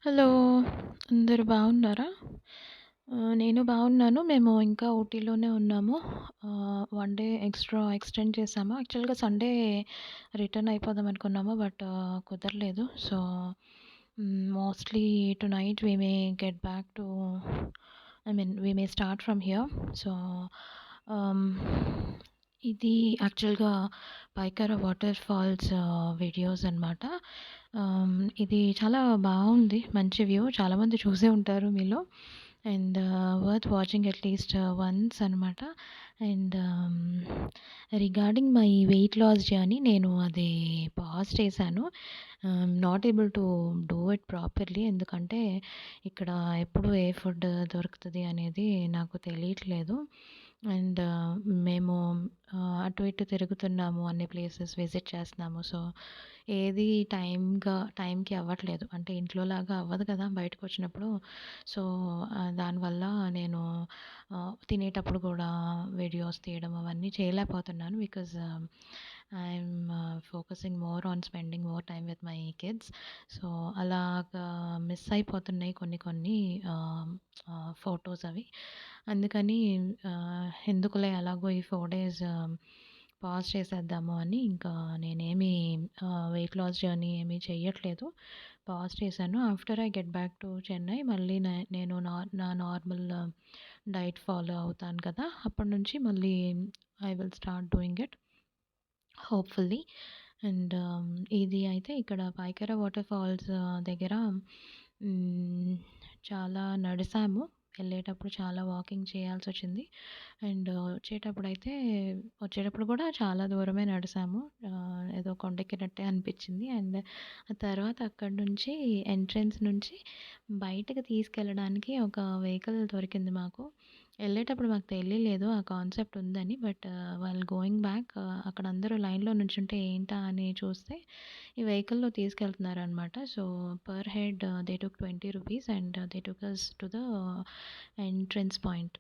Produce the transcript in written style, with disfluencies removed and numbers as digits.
Hello! అందరూ బాగున్నారా? నేను బాగున్నాను. మేము ఇంకా ఊటీలోనే ఉన్నాము. 1 డే ఎక్స్టెండ్ చేశాము. యాక్చువల్‌గా సండే రిటర్న్ అయిపోదాం అనుకున్నాము. బట్ కుదరలేదు. So, mostly tonight we may get back to we may start from here. So, ah, ఇది యాక్చువల్‌గా పైకర వాటర్ ఫాల్స్ వీడియోస్ అనమాట. ఇది చాలా బావుంది. మంచి వ్యూ. చాలామంది చూసే ఉంటారు మీలో. And worth watching at least once అనమాట. And regarding my weight loss journey నేను అది పాజ్ చేశాను. Not able to do it properly. ఎందుకంటే ఇక్కడ ఎప్పుడు ఏ ఫుడ్ దొరుకుతది అనేది నాకు తెలియట్లేదు. అండ్ మేము అటు ఇటు తిరుగుతున్నాము. అన్ని ప్లేసెస్ విజిట్ చేస్తున్నాము. సో, ఏది టైంకి అవ్వట్లేదు. అంటే ఇంట్లోలాగా అవ్వదు కదా! బయటకొచ్చినప్పుడు. సో, దానివల్ల నేను తినేటప్పుడు కూడా వీడియోస్ తీయడం అవన్నీ చేయలేకపోతున్నాను. Because I'm focusing more on spending more time with my kids. So, అలాగా మిస్ అయిపోతున్నాయి కొన్ని కొన్ని ఫోటోస్ అవి. అందుకని ఎందుకులే ఎలాగో ఈ 4 డేస్ పాజ్ చేసేద్దాము అని ఇంకా నేనేమి వెయిట్ లాస్ జర్నీ ఏమీ చెయ్యట్లేదు. పాజ్ చేశాను. After I get back to Chennai మళ్ళీ నేను నా నార్మల్ డైట్ ఫాలో అవుతాను కదా! అప్పటి నుంచి మళ్ళీ I will start doing it hopefully. And ఇది అయితే ఇక్కడ పాయికరా వాటర్ ఫాల్స్ దగ్గర హ్మ్, చాలా నడిసాము. వెళ్ళేటప్పుడు చాలా వాకింగ్ చేయాల్సొచ్చింది. అండ్ వచ్చేటప్పుడు కూడా చాలా దూరమే నడిసాము. ఏదో కొండెక్కినట్టే అనిపించింది. అండ్ ఆ తర్వాత అక్కడి నుంచి ఎంట్రన్స్ నుంచి బయటకి తీసుకెళ్ళడానికి ఒక వెహికల్ దొరికింది మాకు. ఎళ్ళేటప్పుడు మాకు తెలియలేదు ఆ కాన్సెప్ట్ ఉందని. బట్ వైల్ గోయింగ్ బ్యాక్ అక్కడ అందరూ లైన్‌లో నుంచుంటే ఏంటా అని చూస్తే ఈ వెహికల్‌లో తీసుకెళ్తున్నారనమాట. So, per head they took 20 rupees and they took us to the entrance point.